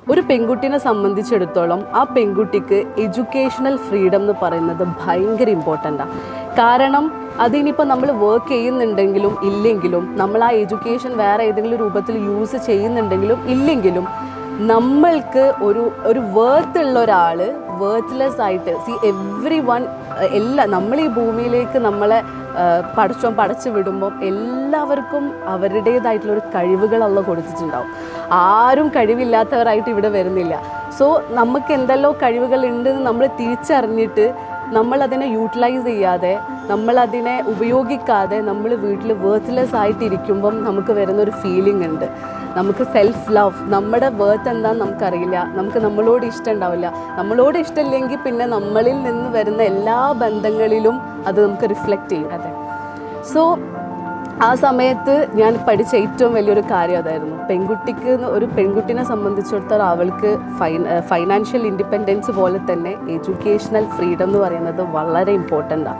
ഒരു പെൺകുട്ടിനെ സംബന്ധിച്ചിടത്തോളം ആ പെൺകുട്ടിക്ക് എഡ്യൂക്കേഷണൽ ഫ്രീഡം എന്ന് പറയുന്നത് ഭയങ്കര ഇമ്പോർട്ടൻ്റാണ്. കാരണം അതിനിപ്പോൾ നമ്മൾ വർക്ക് ചെയ്യുന്നുണ്ടെങ്കിലും ഇല്ലെങ്കിലും, നമ്മൾ ആ എഡ്യൂക്കേഷൻ വേറെ ഏതെങ്കിലും രൂപത്തിൽ യൂസ് ചെയ്യുന്നുണ്ടെങ്കിലും ഇല്ലെങ്കിലും, നമ്മൾക്ക് ഒരു വേർത്തുള്ള ഒരാൾ വേർത്ത്ലെസ് ആയിട്ട് എവ്രി വൺ നമ്മൾ ഈ ഭൂമിയിലേക്ക് നമ്മളെ പടച്ചു വിടുമ്പം എല്ലാവർക്കും അവരുടേതായിട്ടുള്ളൊരു കഴിവുകളല്ല കൊടുത്തിട്ടുണ്ടാവും. ആരും കഴിവില്ലാത്തവരായിട്ട് ഇവിടെ വരുന്നില്ല. സോ നമുക്ക് എന്തെല്ലോ കഴിവുകൾ ഉണ്ടെന്ന് നമ്മൾ തിരിച്ചറിഞ്ഞിട്ട് നമ്മളതിനെ യൂട്ടിലൈസ് ചെയ്യാതെ, നമ്മളതിനെ ഉപയോഗിക്കാതെ നമ്മൾ വീട്ടിൽ വേർത്ത്ലെസ് ആയിട്ടിരിക്കുമ്പം നമുക്ക് വരുന്നൊരു ഫീലിംഗ് ഉണ്ട്. നമുക്ക് സെൽഫ് ലവ്, നമ്മുടെ വേർത്ത് എന്താണെന്ന് നമുക്കറിയില്ല, നമുക്ക് നമ്മളോട് ഇഷ്ടം ഉണ്ടാവില്ല. നമ്മളോട് ഇഷ്ടമില്ലെങ്കിൽ പിന്നെ നമ്മളിൽ നിന്ന് വരുന്ന എല്ലാ ബന്ധങ്ങളിലും അത് നമുക്ക് റിഫ്ലക്റ്റ് ചെയ്യും. അതെ. സോ ആ സമയത്ത് ഞാൻ പഠിച്ച ഏറ്റവും വലിയൊരു കാര്യം അതായിരുന്നു. ഒരു പെൺകുട്ടിനെ സംബന്ധിച്ചിടത്തോളം അവൾക്ക് ഫൈനാൻഷ്യൽ ഇൻഡിപെൻഡൻസ് പോലെ തന്നെ എഡ്യൂക്കേഷണൽ ഫ്രീഡം എന്ന് പറയുന്നത് വളരെ ഇമ്പോർട്ടൻ്റാണ്.